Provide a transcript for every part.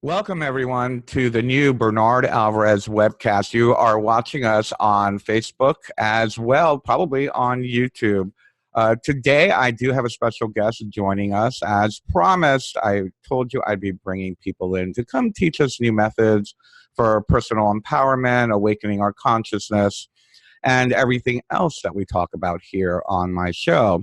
Welcome, everyone, to the new Bernard Alvarez Webcast. You are watching us on Facebook as well, probably on YouTube. Today, I do have a special guest joining us. As promised, I told you I'd be bringing people in to come teach us new methods for personal empowerment, awakening our consciousness, and everything else that we talk about here on my show.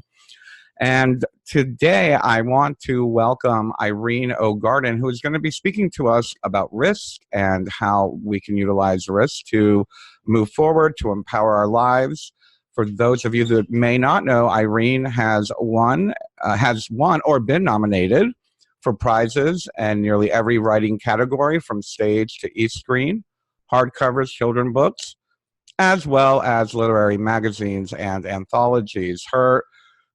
And today I want to welcome Irene O'Garden, who is going to be speaking to us about risk and how we can utilize risk to move forward, to empower our lives. For those of you that may not know, Irene has won or been nominated for prizes in nearly every writing category, from stage to e-screen, hardcovers, children's books, as well as literary magazines and anthologies. Her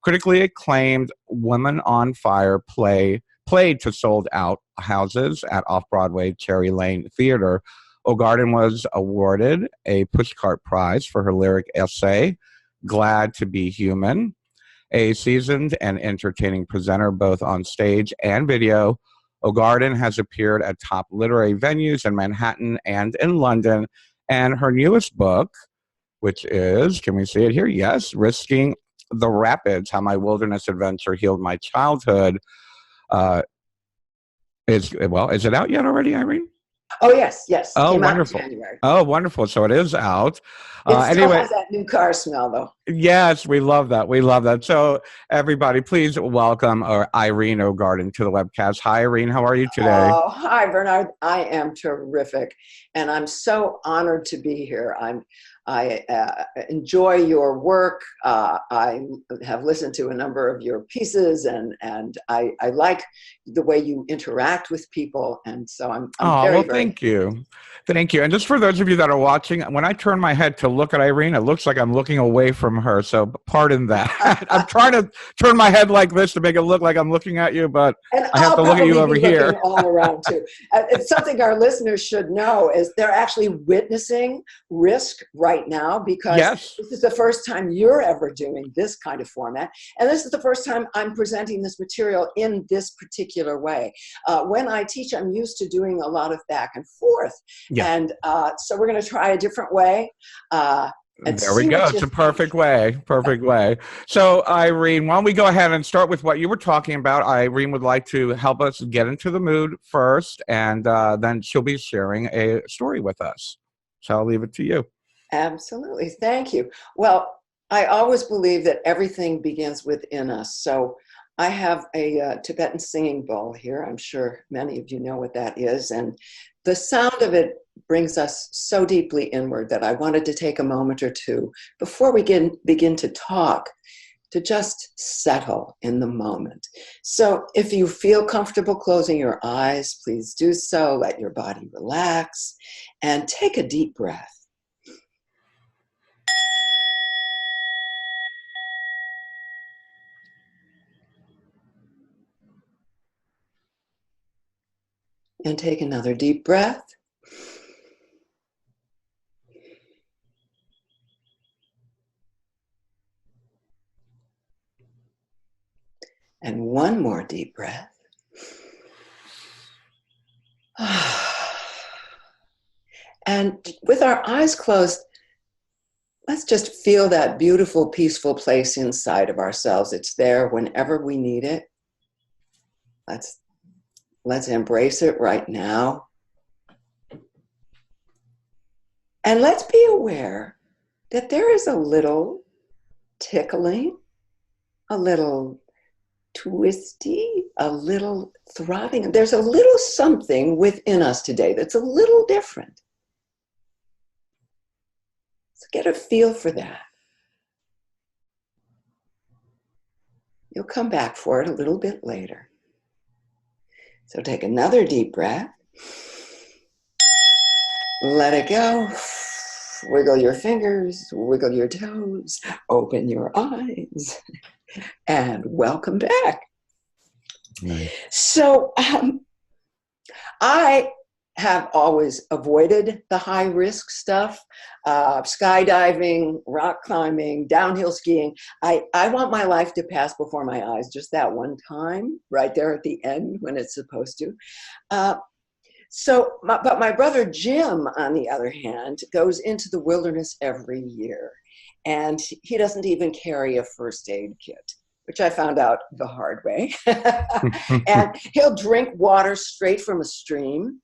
critically acclaimed Women on Fire played to sold-out houses at Off-Broadway Cherry Lane Theater. O'Garden was awarded a Pushcart Prize for her lyric essay, Glad to Be Human. A seasoned and entertaining presenter both on stage and video, O'Garden has appeared at top literary venues in Manhattan and in London. And her newest book, which is, can we see it here? Yes, Risking the Rapids, How My Wilderness Adventure Healed My Childhood. Is it out yet already, Irene? Oh, yes. Oh, Came wonderful. out in January. Oh, wonderful. So it is out. It still has that new car smell, though. Yes, we love that. We love that. So everybody, please welcome Irene O'Garden to the webcast. Hi, Irene. How are you today? Oh, hi, Bernard. I am terrific, and I'm so honored to be here. I enjoy your work. I have listened to a number of your pieces, and I like the way you interact with people. And so I'm very thank you. Thank you. And just for those of you that are watching, when I turn my head to look at Irene, it looks like I'm looking away from her. So pardon that. I'm trying to turn my head like this to make it look like I'm looking at you, but I have to look at you over here. All around too. It's something our listeners should know is they're actually witnessing risk right now, because This is the first time you're ever doing this kind of format. And this is the first time I'm presenting this material in this particular way. When I teach, I'm used to doing a lot of back and forth. And so we're going to try a different way. There we go. It's a perfect way. Perfect way. So, Irene, why don't we go ahead and start with what you were talking about? Irene would like to help us get into the mood first, and then she'll be sharing a story with us. So I'll leave it to you. Absolutely. Thank you. Well, I always believe that everything begins within us. So I have a Tibetan singing bowl here. I'm sure many of you know what that is. And the sound of it brings us so deeply inward that I wanted to take a moment or two before we begin to talk to just settle in the moment. So if you feel comfortable closing your eyes, please do so. Let your body relax and take a deep breath. And take another deep breath. And one more deep breath. And with our eyes closed, let's just feel that beautiful, peaceful place inside of ourselves. It's there whenever we need it. Let's embrace it right now. And let's be aware that there is a little tickling, a little twisty, a little throbbing. There's a little something within us today that's a little different. So get a feel for that. You'll come back for it a little bit later. So take another deep breath. Let it go. Wiggle your fingers, wiggle your toes, open your eyes, and welcome back. Nice. So I have always avoided the high risk stuff, skydiving, rock climbing, downhill skiing. I want my life to pass before my eyes just that one time, right there at the end when it's supposed to. But my brother Jim, on the other hand, goes into the wilderness every year. And he doesn't even carry a first aid kit, which I found out the hard way. And he'll drink water straight from a stream.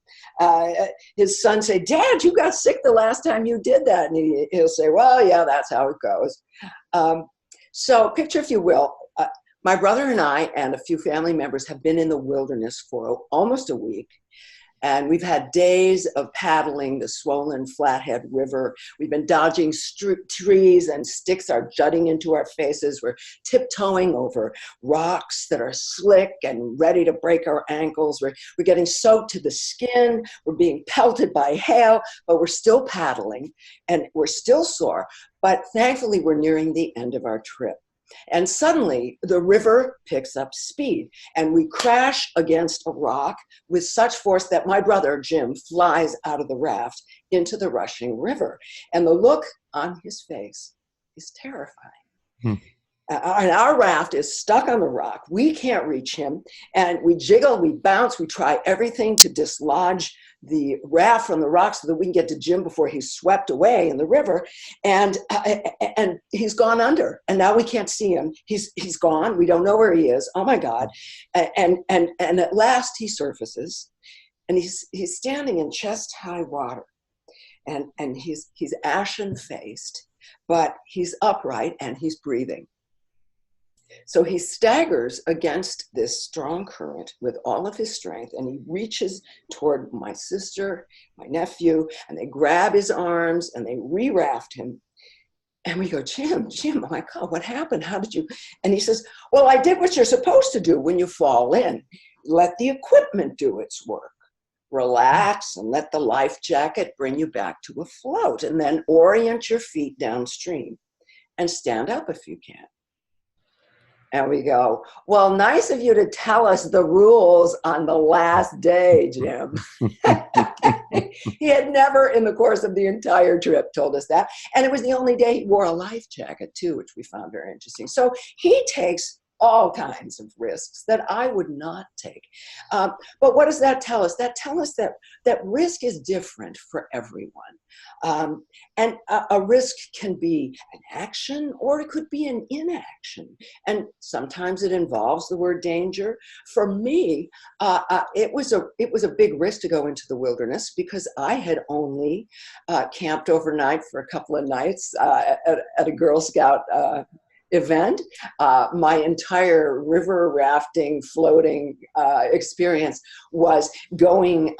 His son say, "Dad, you got sick the last time you did that." And he'll say, "Well, yeah, that's how it goes." So picture, if you will, my brother and I and a few family members have been in the wilderness for almost a week. And we've had days of paddling the swollen Flathead River. We've been dodging trees, and sticks are jutting into our faces. We're tiptoeing over rocks that are slick and ready to break our ankles. We're getting soaked to the skin. We're being pelted by hail, but we're still paddling, and we're still sore. But thankfully, we're nearing the end of our trip. And suddenly the river picks up speed, and we crash against a rock with such force that my brother Jim flies out of the raft into the rushing river. And the look on his face is terrifying. And our raft is stuck on the rock. We can't reach him. And we jiggle, we bounce, we try everything to dislodge the raft from the rock so that we can get to Jim before he's swept away in the river. And he's gone under. And now we can't see him. He's gone. We don't know where he is. Oh my God. And at last he surfaces, and he's standing in chest high water. And he's ashen faced, but he's upright and he's breathing. So he staggers against this strong current with all of his strength, and he reaches toward my sister, my nephew, and they grab his arms and they re-raft him. And we go, Jim, oh my God, what happened? How did you? And he says, "Well, I did what you're supposed to do when you fall in. Let the equipment do its work. Relax and let the life jacket bring you back to afloat, and then orient your feet downstream and stand up if you can." And we go, "Well, nice of you to tell us the rules on the last day, Jim." He had never in the course of the entire trip told us that. And it was the only day he wore a life jacket too, which we found very interesting. So he takes all kinds of risks that I would not take. But what does that tell us? That tells us that risk is different for everyone. And a risk can be an action, or it could be an inaction. And sometimes it involves the word danger. For me, it was a big risk to go into the wilderness because I had only camped overnight for a couple of nights at a Girl Scout event. My entire river rafting, floating experience was going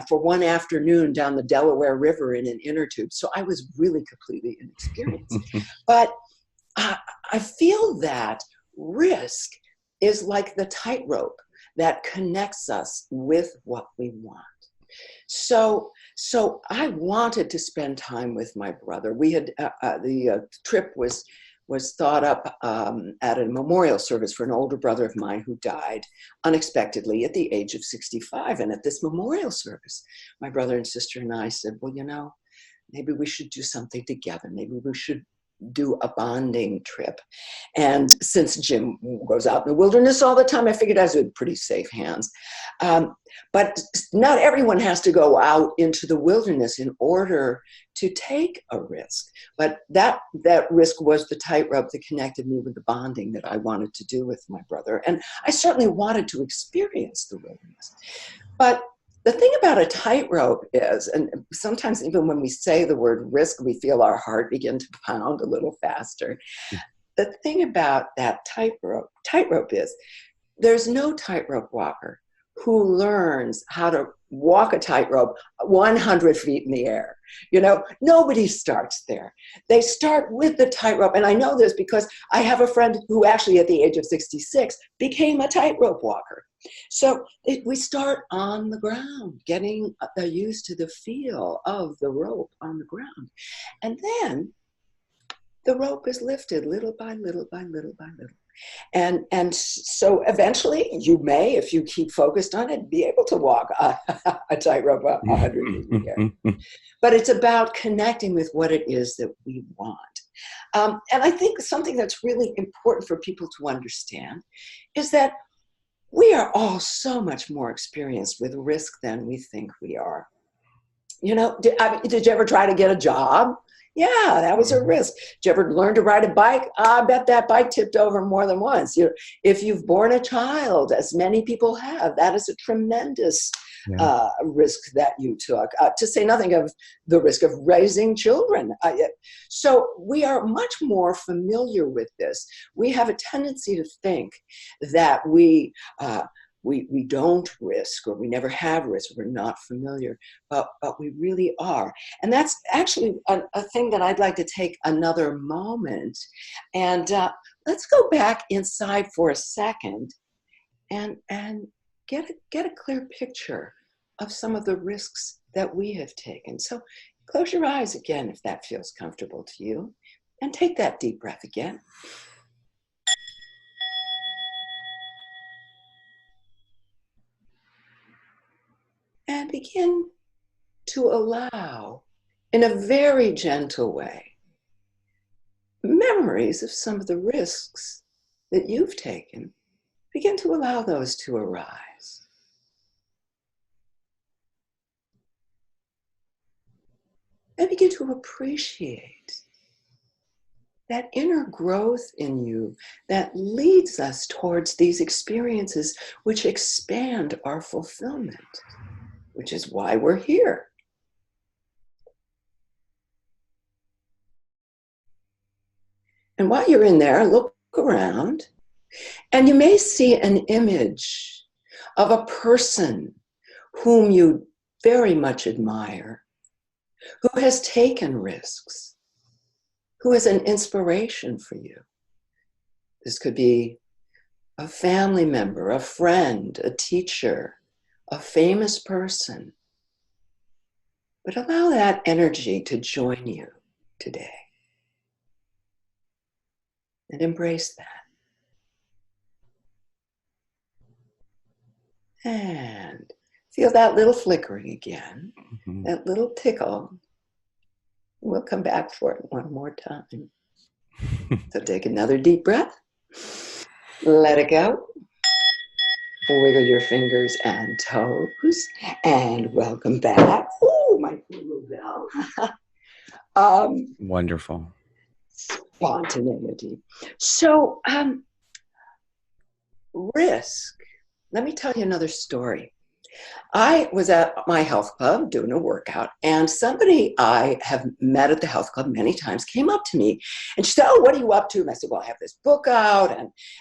for one afternoon down the Delaware River in an inner tube. So I was really completely inexperienced. But I feel that risk is like the tightrope that connects us with what we want. So I wanted to spend time with my brother. We had the trip was thought up at a memorial service for an older brother of mine who died unexpectedly at the age of 65. And at this memorial service, my brother and sister and I said, "Well, maybe we should do something together. Maybe we should do a bonding trip." And since Jim goes out in the wilderness all the time, I figured I was in pretty safe hands. But not everyone has to go out into the wilderness in order to take a risk. But that risk was the tightrope that connected me with the bonding that I wanted to do with my brother. And I certainly wanted to experience the wilderness. But the thing about a tightrope is, and sometimes even when we say the word risk, we feel our heart begin to pound a little faster. The thing about that tightrope is there's no tightrope walker who learns how to walk a tightrope 100 feet in the air. Nobody starts there. They start with the tightrope. And I know this because I have a friend who actually at the age of 66 became a tightrope walker. So we start on the ground, getting used to the feel of the rope on the ground. And then the rope is lifted little by little by little by little. And so eventually you may, if you keep focused on it, be able to walk a tightrope 100 feet in the air. But it's about connecting with what it is that we want. And I think something that's really important for people to understand is that we are all so much more experienced with risk than we think we are. You know, did you ever try to get a job? Yeah, that was a risk. Did you ever learn to ride a bike? I bet that bike tipped over more than once. You know, if you've born a child, as many people have, that is a tremendous risk that you took, to say nothing of the risk of raising children. So we are much more familiar with this. We have a tendency to think that we don't risk, or we never have risk, we're not familiar, but we really are. And that's actually a thing that I'd like to take another moment. And let's go back inside for a second and get a clear picture of some of the risks that we have taken. So close your eyes again if that feels comfortable to you, and take that deep breath again. And begin to allow, in a very gentle way, memories of some of the risks that you've taken. Begin to allow those to arise. And begin to appreciate that inner growth in you that leads us towards these experiences which expand our fulfillment, which is why we're here. And while you're in there, look around, and you may see an image of a person whom you very much admire, who has taken risks, who is an inspiration for you. This could be a family member, a friend, a teacher, a famous person. But allow that energy to join you today. And embrace that. And feel that little flickering again, that little tickle. We'll come back for it one more time. So take another deep breath. Let it go. Wiggle your fingers and toes. And welcome back. Oh, my little bell. Wonderful. Spontaneity. So, risk. Let me tell you another story. I was at my health club doing a workout, and somebody I have met at the health club many times came up to me, and she said, "Oh, what are you up to?" And I said, "Well, I have this book out,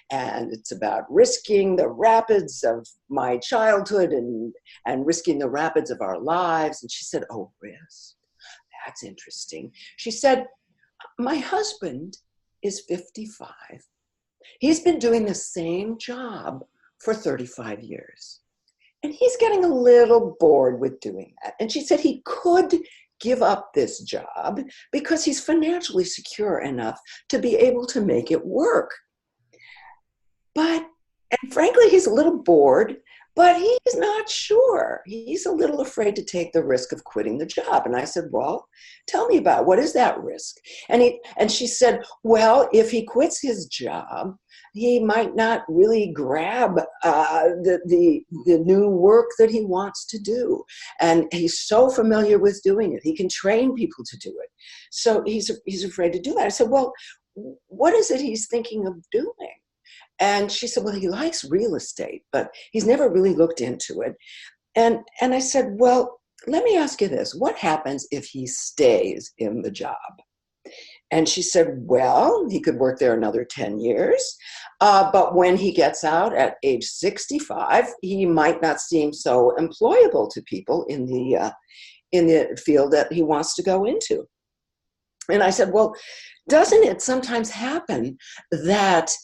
and it's about risking the rapids of my childhood and risking the rapids of our lives." And she said, "Oh, risk. That's interesting." She said, "My husband is 55. He's been doing the same job for 35 years. And he's getting a little bored with doing that." And she said he could give up this job because he's financially secure enough to be able to make it work. And frankly, he's a little bored, but he's not sure. He's a little afraid to take the risk of quitting the job. And I said, "Well, tell me about it. What is that risk?" And she said, "Well, if he quits his job, he might not really grab the new work that he wants to do. And he's so familiar with doing it. He can train people to do it. So he's afraid to do that." I said, "Well, what is it he's thinking of doing?" And she said, "Well, he likes real estate, but he's never really looked into it." And I said, "Well, let me ask you this. What happens if he stays in the job?" And she said, "Well, he could work there another 10 years. But when he gets out at age 65, he might not seem so employable to people in the field that he wants to go into." And I said, "Well, doesn't it sometimes happen that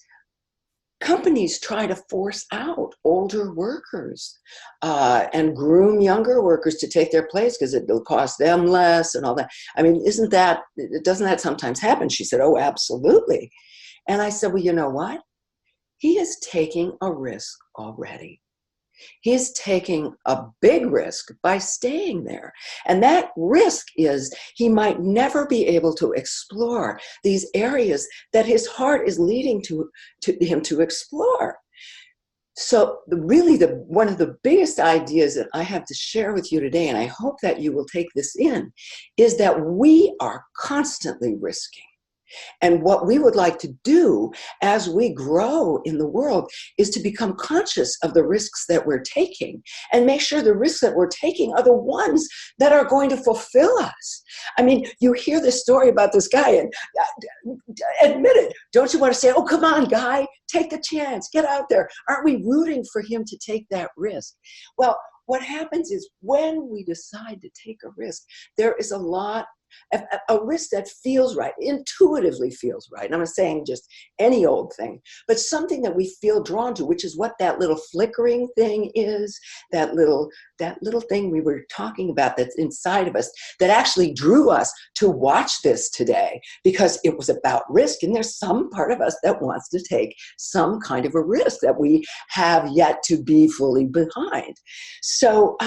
companies try to force out older workers and groom younger workers to take their place because it'll cost them less and all that? I mean, doesn't that sometimes happen?" She said, "Oh, absolutely." And I said, "Well, you know what? He is taking a risk already. He's taking a big risk by staying there. And that risk is he might never be able to explore these areas that his heart is leading to him to explore." So one of the biggest ideas that I have to share with you today, and I hope that you will take this in, is that we are constantly risking. And what we would like to do as we grow in the world is to become conscious of the risks that we're taking and make sure the risks that we're taking are the ones that are going to fulfill us. I mean, you hear this story about this guy, and admit it, don't you want to say, oh, come on, guy, take the chance, get out there. Aren't we rooting for him to take that risk? Well, what happens is when we decide to take a risk, there is a risk that feels right, intuitively feels right. And I'm not saying just any old thing, but something that we feel drawn to, which is what that little flickering thing is, that little thing we were talking about that's inside of us that actually drew us to watch this today, because it was about risk. And there's some part of us that wants to take some kind of a risk that we have yet to be fully behind. So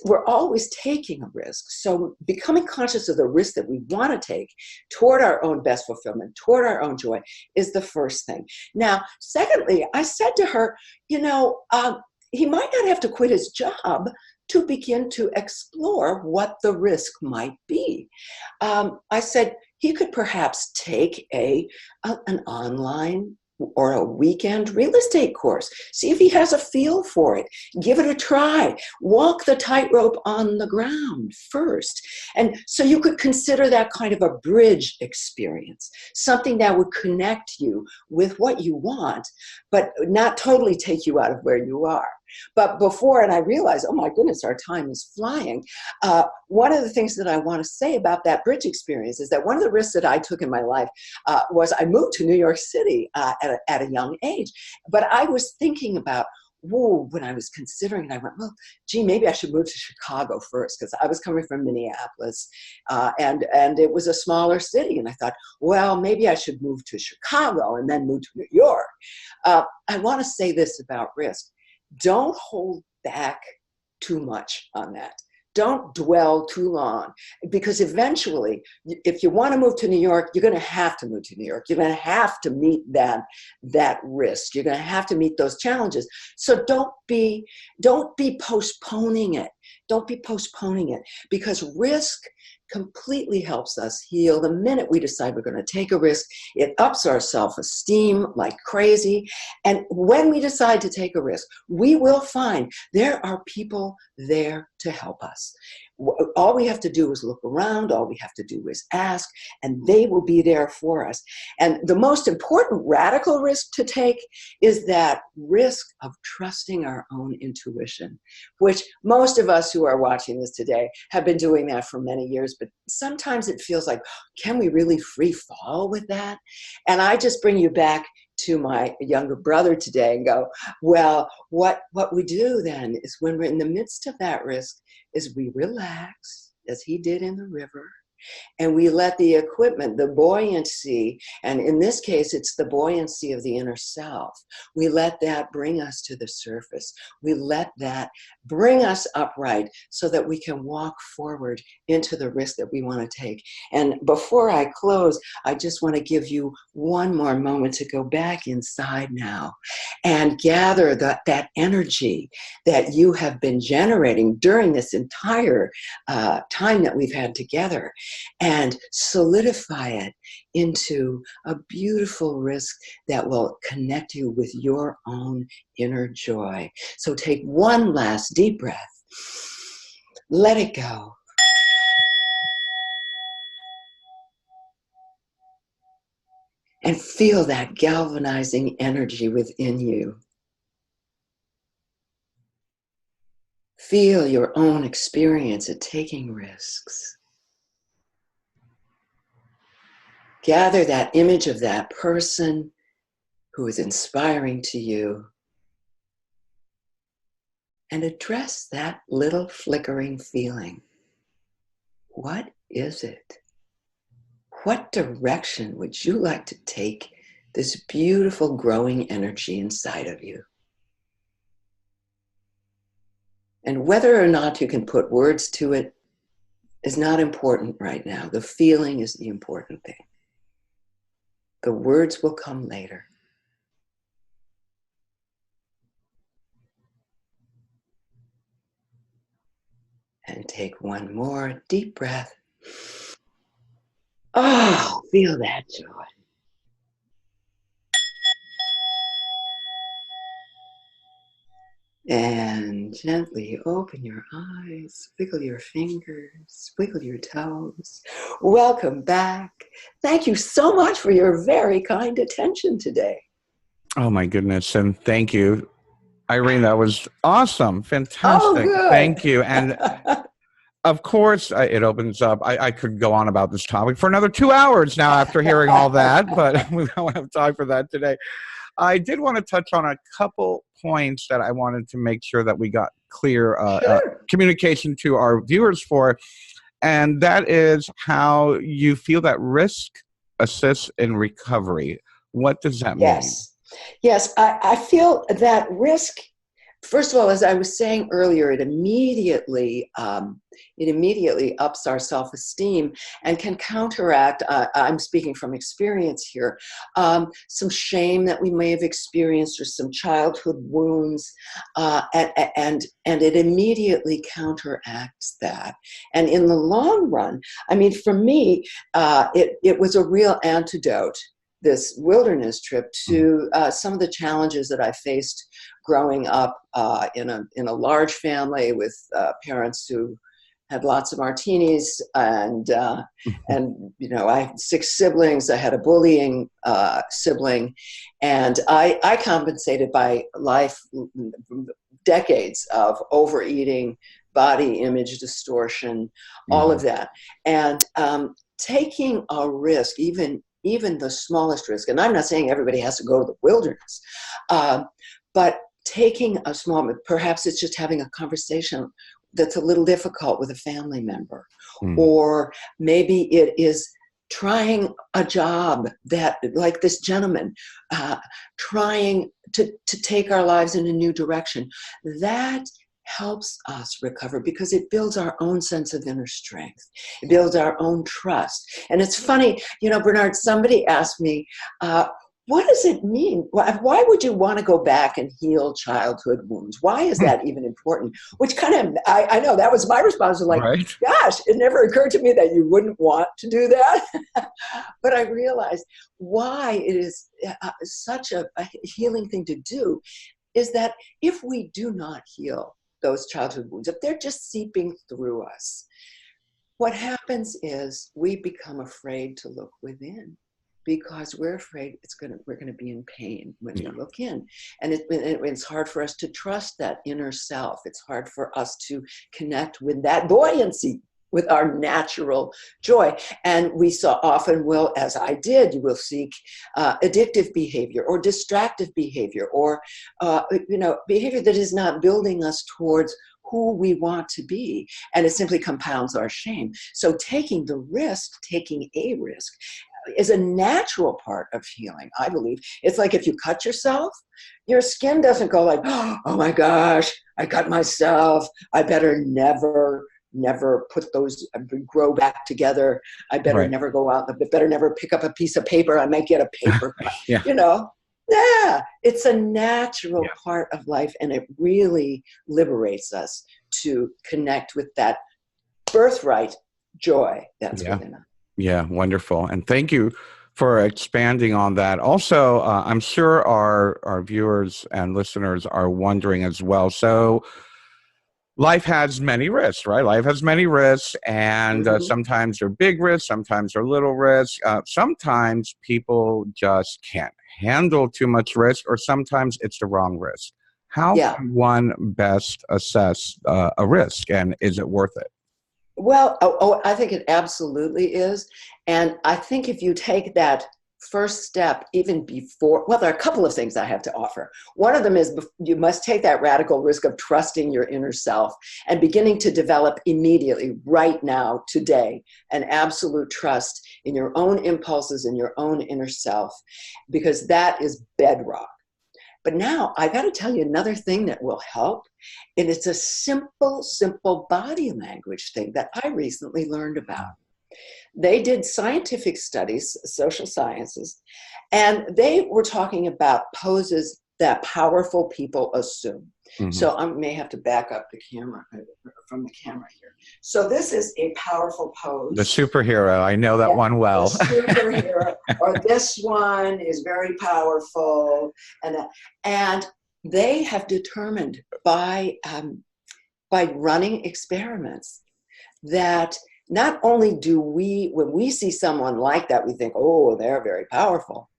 we're always taking a risk. So becoming conscious of the risk that we want to take toward our own best fulfillment, toward our own joy, is the first thing. Now, secondly, I said to her, he might not have to quit his job to begin to explore what the risk might be. I said he could perhaps take an online or a weekend real estate course. See if he has a feel for it. Give it a try. Walk the tightrope on the ground first. And so you could consider that kind of a bridge experience, something that would connect you with what you want, but not totally take you out of where you are. But before, and I realized, oh my goodness, our time is flying. One of the things that I want to say about that bridge experience is that one of the risks that I took in my life was I moved to New York City at a young age. But I was thinking about, when I was considering it, I went, well, gee, maybe I should move to Chicago first, because I was coming from Minneapolis, and it was a smaller city. And I thought, well, maybe I should move to Chicago and then move to New York. I want to say this about risk. Don't hold back too much on that. Don't dwell too long, because eventually, if you want to move to New York, you're going to have to move to New York. You're going to have to meet that risk. You're going to have to meet those challenges. So don't be postponing it. Don't be postponing it, because risk completely helps us heal. The minute we decide we're going to take a risk, it ups our self-esteem like crazy. And when we decide to take a risk, we will find there are people there to help us. All we have to do is look around. All we have to do is ask, and they will be there for us. And the most important radical risk to take is that risk of trusting our own intuition, which most of us who are watching this today have been doing that for many years. But sometimes it feels like, can we really free fall with that? And I just bring you back to my younger brother today and go, well, what we do then is, when we're in the midst of that risk, is we relax, as he did in the river, and we let the equipment, the buoyancy, and in this case, it's the buoyancy of the inner self. We let that bring us to the surface. We let that bring us upright so that we can walk forward into the risk that we want to take. And before I close, I just want to give you one more moment to go back inside now and gather that energy that you have been generating during this entire time that we've had together, and solidify it into a beautiful risk that will connect you with your own inner joy. So take one last deep breath. Let it go. And feel that galvanizing energy within you. Feel your own experience at taking risks. Gather that image of that person who is inspiring to you, and address that little flickering feeling. What is it? What direction would you like to take this beautiful growing energy inside of you? And whether or not you can put words to it is not important right now. The feeling is the important thing. The words will come later. And take one more deep breath. Oh, feel that joy. And gently open your eyes, wiggle your fingers, wiggle your toes. Welcome back. Thank you so much for your very kind attention today. Oh my goodness. And thank you, Irene. That was awesome. Oh, Fantastic. good. Thank you. And of course, it opens up. I could go on about this topic for another 2 hours now after hearing all that, but we don't have time for that today. I did want to touch on a couple points that I wanted to make sure that we got clear Sure. communication to our viewers for, and that is how you feel that risk assists in recovery. What does that mean? Yes. Yes, I feel that risk, first of all, as I was saying earlier, it immediately ups our self-esteem and can counteract, I'm speaking from experience here, some shame that we may have experienced or some childhood wounds, and it immediately counteracts that. And in the long run, I mean, for me, it was a real antidote, this wilderness trip, to some of the challenges that I faced growing up in a large family with parents who had lots of martinis, and you know, I had 6 siblings. I had a bullying sibling, and I compensated by decades of overeating, body image distortion, all of that, and taking a risk, even the smallest risk, and I'm not saying everybody has to go to the wilderness, but taking a small, perhaps it's just having a conversation that's a little difficult with a family member, or maybe it is trying a job that, like this gentleman, trying to take our lives in a new direction. That helps us recover because it builds our own sense of inner strength. It builds our own trust. And it's funny, you know, Bernard, somebody asked me, what does it mean? Why would you want to go back and heal childhood wounds? Why is that even important? Which kind of, I know that was my response. Like, Right. gosh, it never occurred to me that you wouldn't want to do that. But I realized why it is such a healing thing to do is that if we do not heal those childhood wounds, if they're just seeping through us, what happens is we become afraid to look within, because we're afraid we're going to be in pain when we look in. And it's hard for us to trust that inner self. It's hard for us to connect with that buoyancy, with our natural joy. And we so often will, as I did, you will seek addictive behavior or distractive behavior, or behavior that is not building us towards who we want to be, and it simply compounds our shame. So taking a risk is a natural part of healing, I believe. It's like if you cut yourself, your skin doesn't go like, oh my gosh, I cut myself, I better never put those, grow back together. I better never go out, I better never pick up a piece of paper, I might get a paper cut. You know? Yeah, it's a natural part of life, and it really liberates us to connect with that birthright joy that's within us. Yeah, wonderful. And thank you for expanding on that. Also, I'm sure our viewers and listeners are wondering as well. So life has many risks, right? Life has many risks, and sometimes they're big risks, sometimes they're little risks. Sometimes people just can't handle too much risk, or sometimes it's the wrong risk. How can one best assess a risk, and is it worth it? Well, I think it absolutely is. And I think if you take that first step, even before, well, there are a couple of things I have to offer. One of them is you must take that radical risk of trusting your inner self and beginning to develop immediately, right now, today, an absolute trust in your own impulses, in your own inner self, because that is bedrock. But now I got to tell you another thing that will help. And it's a simple body language thing that I recently learned about. They did scientific studies, social sciences, and they were talking about poses that powerful people assume. So I may have to back up the camera from the camera here. So this is a powerful pose. The superhero. I know that one well. The superhero. Or this one is very powerful. And they have determined by running experiments that not only do we, when we see someone like that, we think, oh, they're very powerful.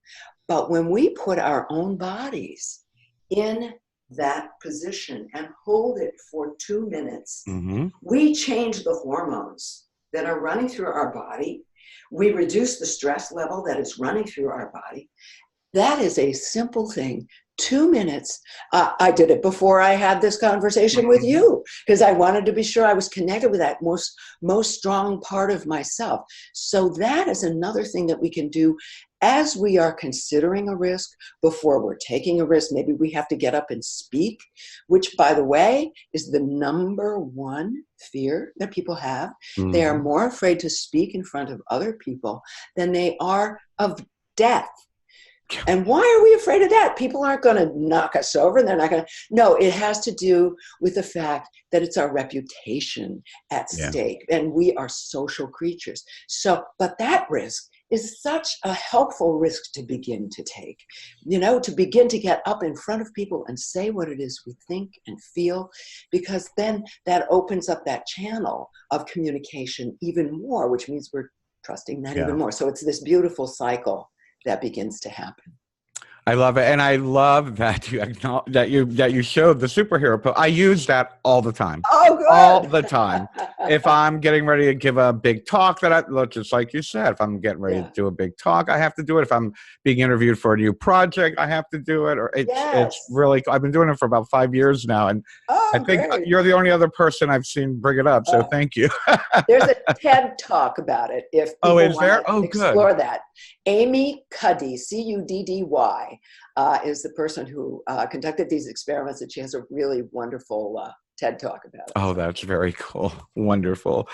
But when we put our own bodies in that position and hold it for 2 minutes, we change the hormones that are running through our body. We reduce the stress level that is running through our body. That is a simple thing. 2 minutes. I did it before I had this conversation with you because I wanted to be sure I was connected with that most strong part of myself. So that is another thing that we can do as we are considering a risk, before we're taking a risk. Maybe we have to get up and speak, which, by the way, is the number one fear that people have. They are more afraid to speak in front of other people than they are of death. And why are we afraid of that? People aren't going to knock us over, and they're not going to. No, it has to do with the fact that it's our reputation at stake, and we are social creatures. So, but that risk is such a helpful risk to begin to take, to begin to get up in front of people and say what it is we think and feel, because then that opens up that channel of communication even more, which means we're trusting that even more. So it's this beautiful cycle that begins to happen. I love it, and I love that you showed the superhero. I use that all the time. Oh, good. All the time. If I'm getting ready to give a big talk, just like you said, if I'm getting ready to do a big talk, I have to do it. If I'm being interviewed for a new project, I have to do it. Or it's really. I've been doing it for about 5 years now, and I think you're the only other person I've seen bring it up. So thank you. There's a TED talk about it. If people is there? want to explore that. Amy Cuddy, Cuddy, is the person who conducted these experiments, and she has a really wonderful TED talk about it. Oh, that's very cool. Wonderful.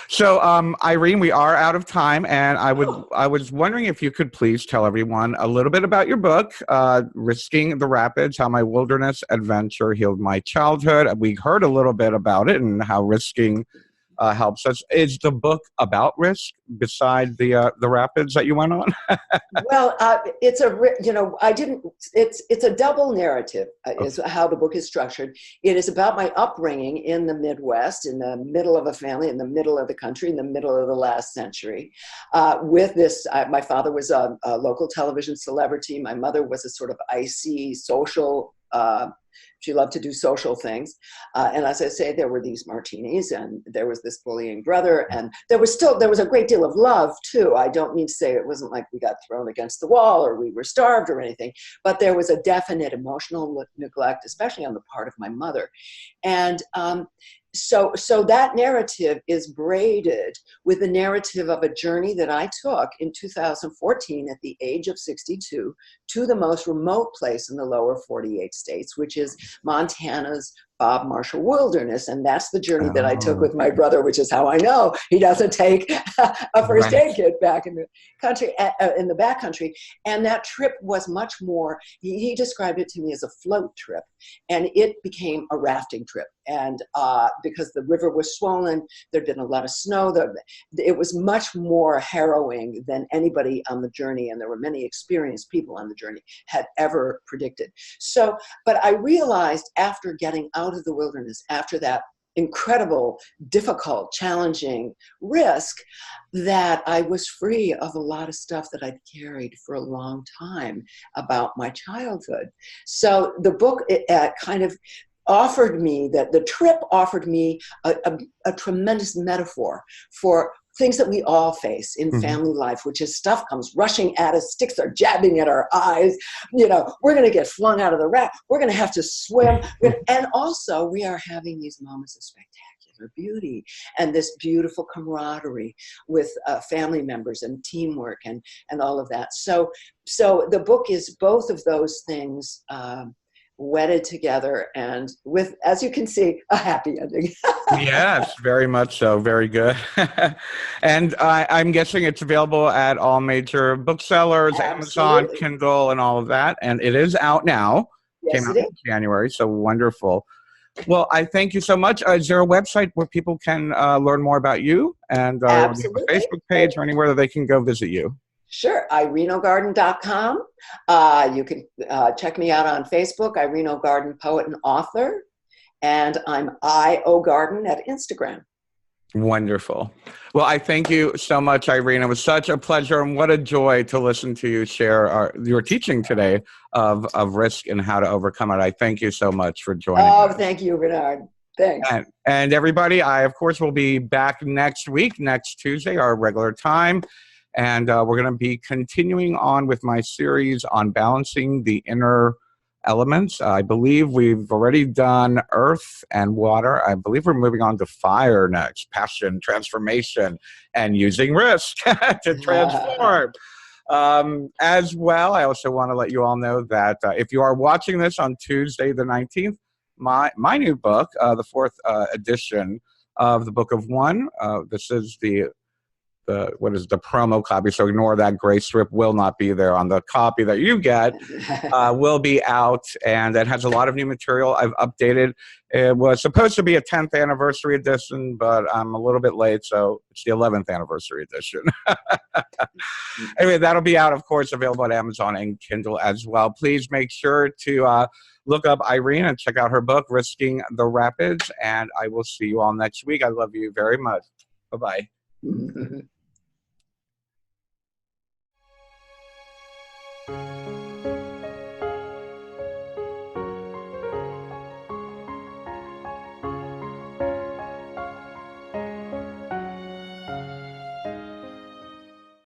So, Irene, we are out of time, and I was wondering if you could please tell everyone a little bit about your book, Risking the Rapids, How My Wilderness Adventure Healed My Childhood. We heard a little bit about it and how risking helps us. Is the book about risk beside the rapids that you went on? Well, it's a double narrative is how the book is structured. It is about my upbringing in the Midwest, in the middle of a family, in the middle of the country, in the middle of the last century. With this, my father was a local television celebrity. My mother was a sort of icy social she loved to do social things. And as I say, there were these martinis, and there was this bullying brother, and there was a great deal of love too. I don't mean to say it wasn't like we got thrown against the wall or we were starved or anything, but there was a definite emotional neglect, especially on the part of my mother. And so that narrative is braided with the narrative of a journey that I took in 2014 at the age of 62 to the most remote place in the lower 48 states, which is Montana's Bob Marshall Wilderness. And that's the journey that I took with my brother, which is how I know he doesn't take a first aid kit back in the country, in the backcountry. And that trip was much more, he described it to me as a float trip, and it became a rafting trip. And because the river was swollen, there'd been a lot of snow, it was much more harrowing than anybody on the journey, and there were many experienced people on the journey, had ever predicted. So, but I realized after getting out of the wilderness, after that incredible, difficult, challenging risk, that I was free of a lot of stuff that I'd carried for a long time about my childhood. So the book kind of offered me the trip offered me a tremendous metaphor for things that we all face in family life, which is stuff comes rushing at us, sticks are jabbing at our eyes, we're going to get flung out of the raft, we're going to have to swim, and also we are having these moments of spectacular beauty and this beautiful camaraderie with family members and teamwork and all of that. So the book is both of those things wedded together, and with, as you can see, a happy ending. Yes, very much so. Very good. And I'm guessing it's available at all major booksellers, Absolutely. Amazon, Kindle, and all of that. And it is out now. came Yes, out it in is. January. So wonderful. Well, I thank you so much. Is there a website where people can learn more about you? And or do you have a Absolutely. Facebook page or anywhere that they can go visit you? Sure. IreneOgarden.com. You can check me out on Facebook, Irene O'Garden, poet and author. And I'm I.O. Garden at Instagram. Wonderful. Well, I thank you so much, Irene. It was such a pleasure and what a joy to listen to you share your teaching today of risk and how to overcome it. I thank you so much for joining Oh, us. thank you, Bernard. Thanks. And everybody, I, of course, will be back next week, next Tuesday, our regular time. And we're going to be continuing on with my series on balancing the inner elements. I believe we've already done earth and water. I believe we're moving on to fire next, passion, transformation, and using risk to transform. As well, I also want to let you all know that if you are watching this on Tuesday the 19th, my new book, the fourth edition of the Book of One, this is the promo copy, so ignore that gray strip, will not be there on the copy that you get, will be out, and it has a lot of new material I've updated. It was supposed to be a 10th anniversary edition, but I'm a little bit late, so it's the 11th anniversary edition. Anyway, that'll be out, of course, available at Amazon and Kindle as well. Please make sure to look up Irene and check out her book, Risking the Rapids, and I will see you all next week. I love you very much. Bye-bye.